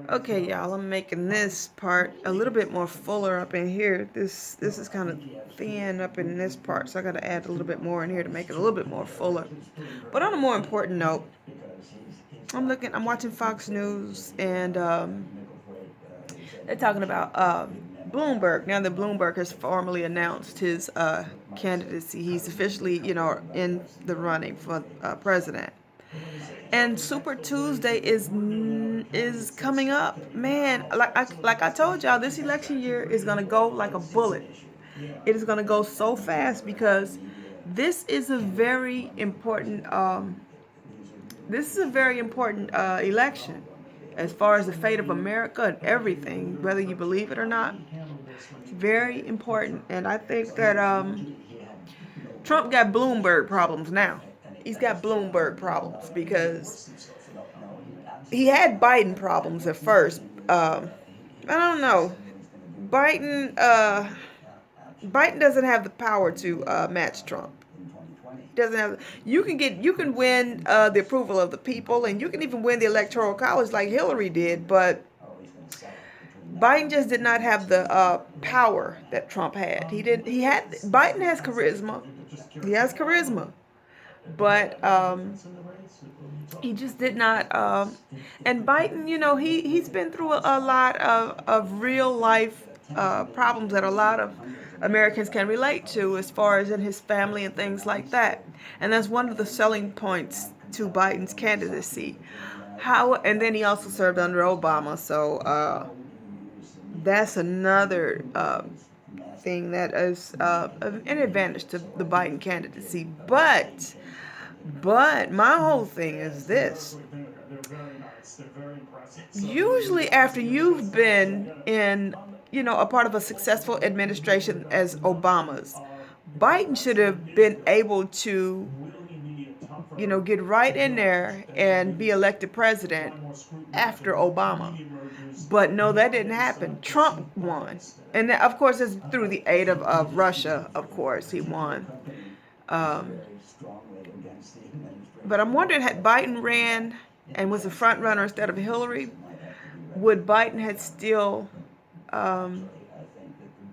Okay, y'all, I'm making this part a little bit more fuller up in here. This is kind of thin up in this part, so I got to add a little bit more in here to make it a little bit more fuller. But on a more important note, I'm watching Fox News, and they're talking about Bloomberg. Now that Bloomberg has formally announced his candidacy, he's officially, in the running for president. And Super Tuesday is coming up, man. Like I told y'all, this election year is gonna go like a bullet. It is gonna go so fast because this is a very important election as far as the fate of America and everything, whether you believe it or not. It's very important, and I think that Trump got Bloomberg problems now. He's got Bloomberg problems because he had Biden problems at first. I don't know. Biden uh, Biden doesn't have the power to match Trump. He doesn't have. You can win the approval of the people, and you can even win the electoral college like Hillary did. But Biden just did not have the power that Trump had. He did. He had. Biden has charisma. He has charisma, but he just did not. And Biden, he's been through a lot of real life problems that a lot of Americans can relate to, as far as in his family and things like that. And that's one of the selling points to Biden's candidacy. And then he also served under Obama, so that's another thing that is an advantage to the Biden candidacy. But my whole thing is this. Usually after you've been in, a part of a successful administration as Obama's, Biden should have been able to, get right in there and be elected president after Obama. But no, that didn't happen. Trump won. And that, of course, it's through the aid of Russia, of course, he won. Um, but I'm wondering, had Biden ran and was a front runner instead of Hillary, would Biden had still, um,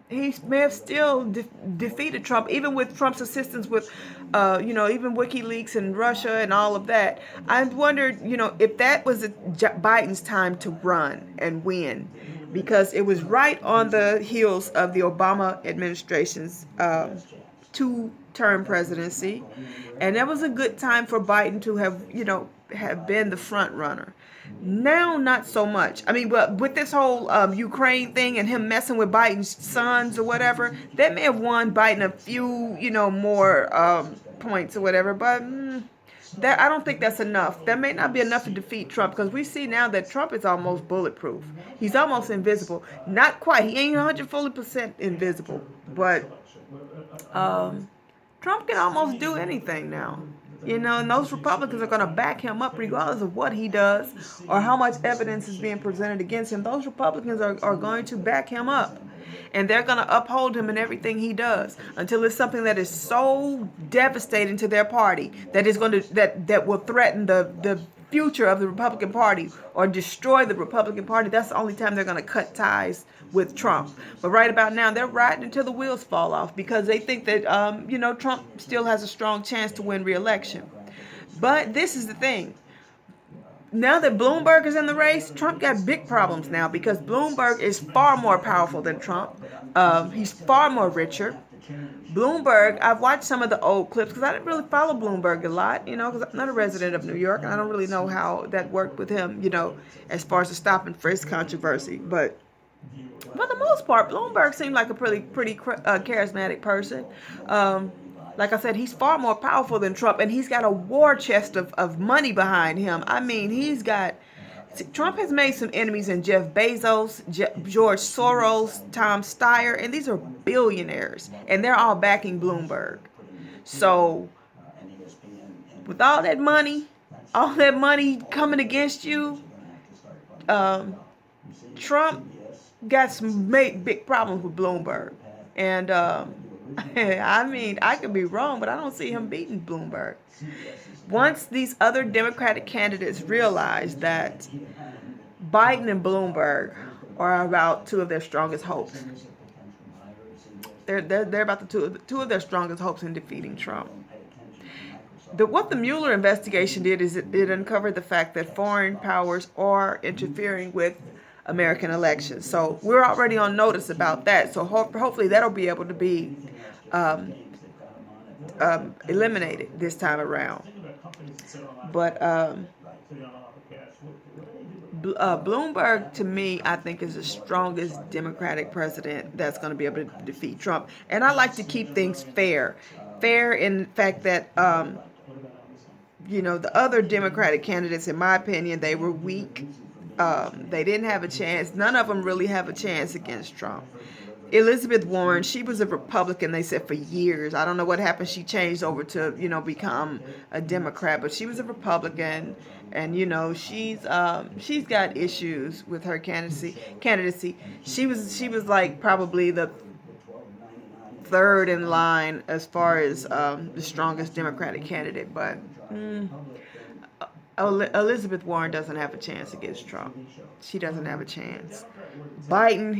he may have still defeated Trump, even with Trump's assistance with, even WikiLeaks and Russia and all of that. I wondered, if that was Biden's time to run and win, because it was right on the heels of the Obama administration's two-term presidency, and that was a good time for Biden to have been the front runner. Now, not so much. I mean, but with this whole Ukraine thing and him messing with Biden's sons or whatever, that may have won Biden a few, more points or whatever. But that I don't think that's enough. That may not be enough to defeat Trump, because we see now that Trump is almost bulletproof. He's almost invisible. Not quite. He ain't 140% invisible, but Trump can almost do anything now. And those Republicans are going to back him up regardless of what he does or how much evidence is being presented against him. Those Republicans are going to back him up. And they're going to uphold him in everything he does until it's something that is so devastating to their party that is going to that will threaten the future of the Republican Party or destroy the Republican Party. That's the only time they're going to cut ties with Trump. But right about now, they're riding until the wheels fall off, because they think that, Trump still has a strong chance to win re-election. But this is the thing. Now that Bloomberg is in the race, Trump got big problems now, because Bloomberg is far more powerful than Trump. He's far more richer. Bloomberg, I've watched some of the old clips because I didn't really follow Bloomberg a lot, because I'm not a resident of New York, and I don't really know how that worked with him, as far as the stop and frisk controversy. But for the most part, Bloomberg seemed like a pretty charismatic person. Like I said, he's far more powerful than Trump, and he's got a war chest of money behind him. I mean, Trump has made some enemies in Jeff Bezos, George Soros, Tom Steyer, and these are billionaires, and they're all backing Bloomberg. So, with all that money coming against you, Trump got some big problems with Bloomberg. And I mean, I could be wrong, but I don't see him beating Bloomberg. Once these other Democratic candidates realize that Biden and Bloomberg are about two of their strongest hopes. They're about the two of their strongest hopes in defeating Trump. What the Mueller investigation did is it uncovered the fact that foreign powers are interfering with American elections. So we're already on notice about that. So hopefully that'll be able to be eliminated this time around. But Bloomberg, to me, I think is the strongest Democratic president that's going to be able to defeat Trump. And I like to keep things fair. Fair in the fact that the other Democratic candidates, in my opinion, they were weak. They didn't have a chance. None of them really have a chance against Trump. Elizabeth Warren, she was a Republican, they said, for years. I don't know what happened. She changed over to, become a Democrat, but she was a Republican, and she's got issues with her candidacy. She was like probably the third in line as far as the strongest Democratic candidate, but Elizabeth Warren doesn't have a chance against Trump. She doesn't have a chance. Biden,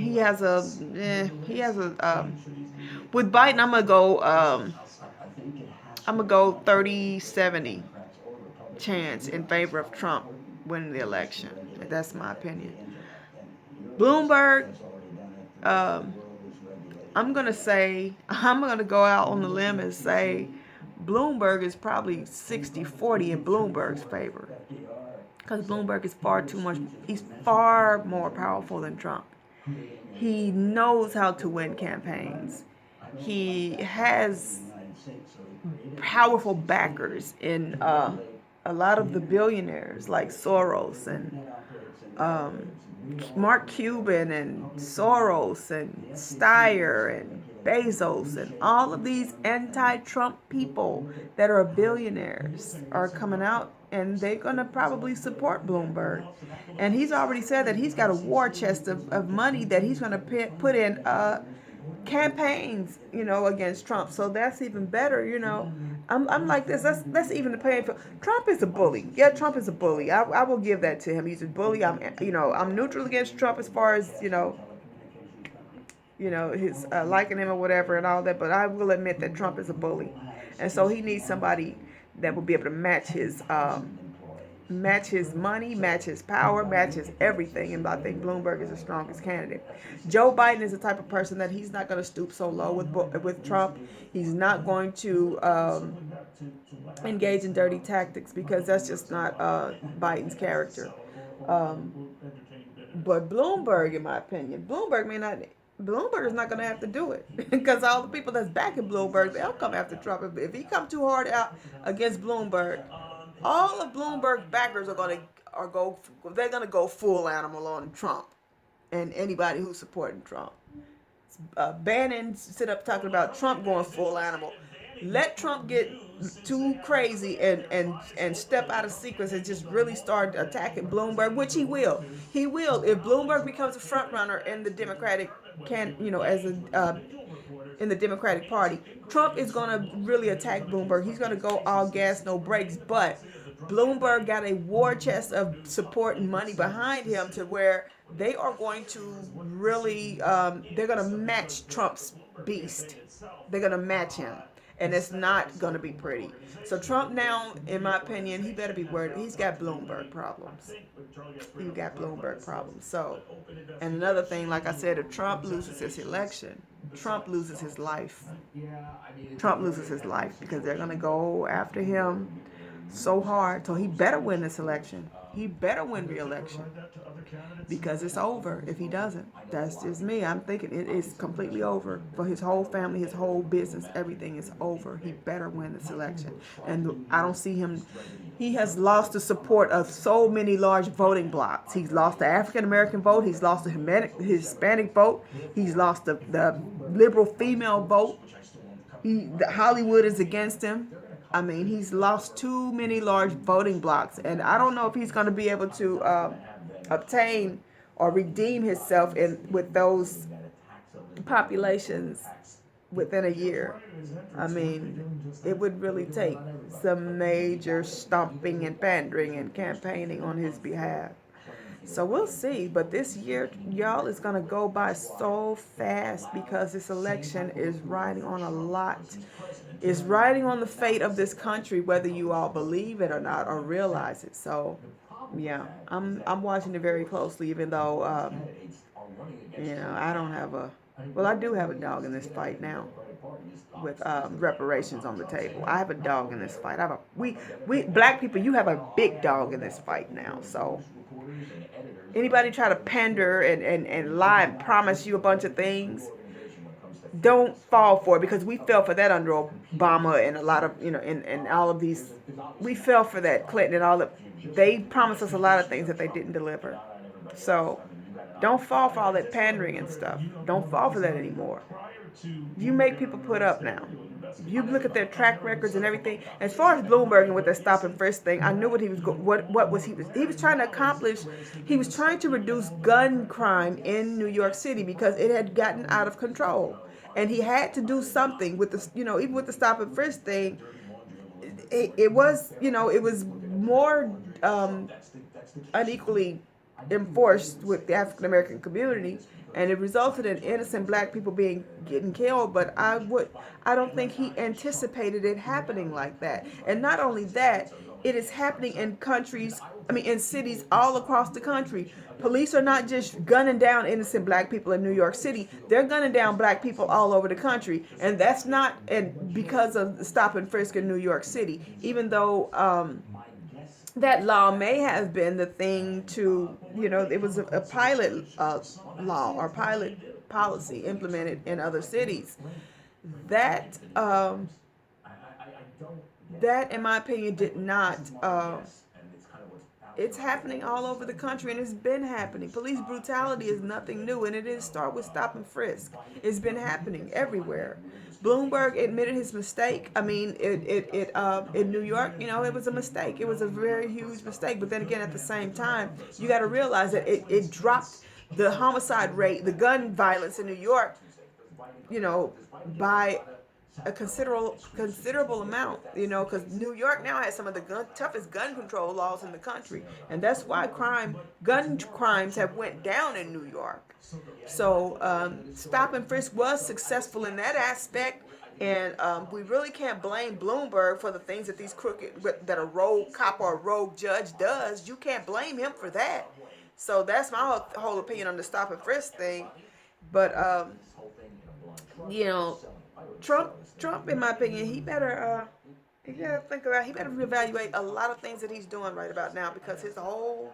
with Biden, I'm gonna go 30-70 chance in favor of Trump winning the election. That's my opinion. Bloomberg, I'm gonna go out on the limb and say Bloomberg is probably 60-40 in Bloomberg's favor, because Bloomberg is he's far more powerful than Trump. He knows how to win campaigns. He has powerful backers in a lot of the billionaires like Soros and Mark Cuban and Soros and Steyer and Bezos and all of these anti-Trump people that are billionaires are coming out, and they're going to probably support Bloomberg. And he's already said that he's got a war chest of money that he's going to put in campaigns, against Trump. So that's even better, I'm like this. That's even the paying for. Trump is a bully. Yeah, Trump is a bully. I will give that to him. He's a bully. I'm neutral against Trump as far as his liking him or whatever and all that. But I will admit that Trump is a bully, and so he needs somebody that will be able to match his money, match his power, match his everything. And I think Bloomberg is the strongest candidate. Joe Biden is the type of person that he's not going to stoop so low with Trump. He's not going to engage in dirty tactics, because that's just not Biden's character. But Bloomberg, in my opinion, Bloomberg is not going to have to do it, because all the people that's backing Bloomberg, they'll come after Trump. If he come too hard out against Bloomberg, all of Bloomberg backers are going to go full animal on Trump and anybody who's supporting Trump. Bannon sit up talking about Trump going full animal. Let Trump get too crazy and step out of sequence and just really start attacking Bloomberg, which he will. He will. If Bloomberg becomes a front runner in the Democratic in the Democratic Party, Trump is going to really attack Bloomberg. He's going to go all gas, no brakes. But Bloomberg got a war chest of support and money behind him to where they are going to really, they're going to match Trump's beast. They're going to match him. And it's not going to be pretty. So Trump now, in my opinion, he better be worried. He's got Bloomberg problems. He's got Bloomberg problems. So, and another thing, like I said, if Trump loses his election, Trump loses his life. Trump loses his life, because they're going to go after him so hard. So he better win this election. He better win re-election, because it's over if he doesn't. That's just me. I'm thinking it is completely over for his whole family, his whole business. Everything is over. He better win this election. And I don't see him. He has lost the support of so many large voting blocks. He's lost the African-American vote. He's lost the Hispanic vote. He's lost the liberal female vote. Hollywood is against him. I mean, he's lost too many large voting blocks, and I don't know if he's going to be able to obtain or redeem himself with those populations within a year. I mean, it would really take some major stomping and pandering and campaigning on his behalf. So we'll see. But this year, y'all, is going to go by so fast because this election is riding on a lot. Is riding on the fate of this country, whether you all believe it or not or realize it. So, yeah, I'm watching it very closely, even though I don't have a well, I do have a dog in this fight now with reparations on the table. I have a dog in this fight. I have we black people, you have a big dog in this fight now. So anybody try to pander and lie and promise you a bunch of things, don't fall for it because we fell for that under Obama and a lot of and all of these. We fell for that, Clinton and all of. They promised us a lot of things that they didn't deliver. So don't fall for all that pandering and stuff. Don't fall for that anymore. You make people put up now. You look at their track records and everything. As far as Bloomberg and with their stop and frisk thing, I knew what he was what was he was trying to accomplish. He was trying to reduce gun crime in New York City because it had gotten out of control, and he had to do something with the even with the stop and frisk thing. It was it was more unequally enforced with the African American community, and it resulted in innocent black people getting killed. But I don't think he anticipated it happening like that. And not only that, it is happening in countries. I mean, in cities all across the country. Police are not just gunning down innocent black people in New York City. They're gunning down black people all over the country, and that's not because of the stop and frisk in New York City. Even though that law may have been the thing to, it was a pilot law or pilot policy implemented in other cities. That, that in my opinion, did not. It's happening all over the country, and it's been happening. Police brutality is nothing new, and it didn't start with stop and frisk. It's been happening everywhere. Bloomberg admitted his mistake. I mean, in New York, it was a mistake. It was a very huge mistake. But then again, at the same time, you got to realize that it dropped the homicide rate, the gun violence in New York, by a considerable amount, because New York now has some of the toughest gun control laws in the country, and that's why gun crimes have went down in New York. So stop and frisk was successful in that aspect, and we really can't blame Bloomberg for the things that that a rogue cop or a rogue judge does. You can't blame him for that. So that's my whole opinion on the stop and frisk thing. But you know, Trump, in my opinion, he better he better reevaluate a lot of things that he's doing right about now, because his whole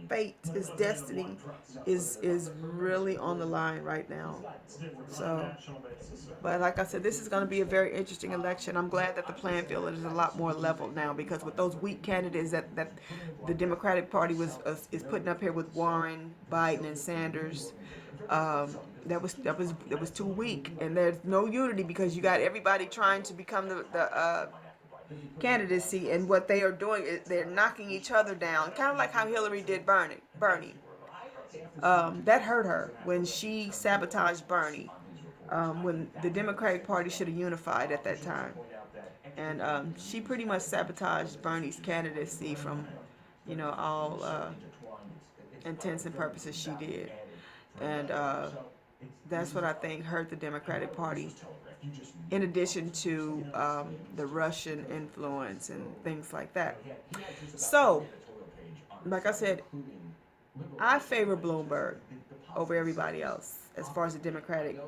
fate, his destiny is really on the line right now. So, but like I said, this is going to be a very interesting election. I'm glad that the playing field is a lot more level now, because with those weak candidates that the Democratic Party is putting up here with Warren, Biden, and Sanders, that was too weak, and there's no unity because you got everybody trying to become the candidacy, and what they are doing is they're knocking each other down, kind of like how Hillary did Bernie. That hurt her when she sabotaged Bernie, when the Democratic Party should have unified at that time. And she pretty much sabotaged Bernie's candidacy from, all intents and purposes she did. And that's what I think hurt the Democratic Party, in addition to the Russian influence and things like that. So, like I said, I favor Bloomberg over everybody else as far as the Democratic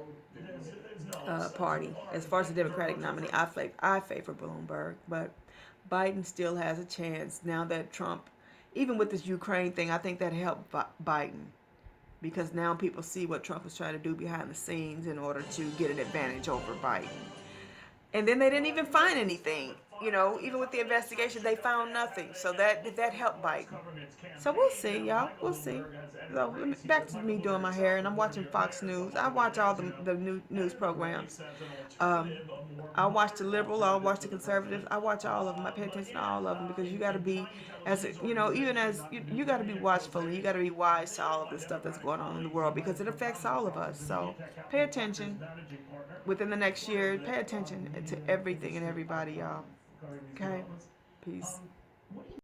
Party. As far as the Democratic nominee, I favor Bloomberg, but Biden still has a chance now that Trump, even with this Ukraine thing, I think that helped Biden, because now people see what Trump was trying to do behind the scenes in order to get an advantage over Biden. And then they didn't even find anything. Even with the investigation, they found nothing. So that helped Biden. So we'll see, y'all. We'll see. So back to me doing my hair, and I'm watching Fox News. I watch all the new news programs. I watch the liberal. I watch the conservative. I watch all of them. I pay attention to all of them, because you got to be, even as you got to be watchful, and you got to be wise to all of the stuff that's going on in the world, because it affects all of us. So pay attention. Within the next year, pay attention to everything and everybody, y'all. Okay? Peace.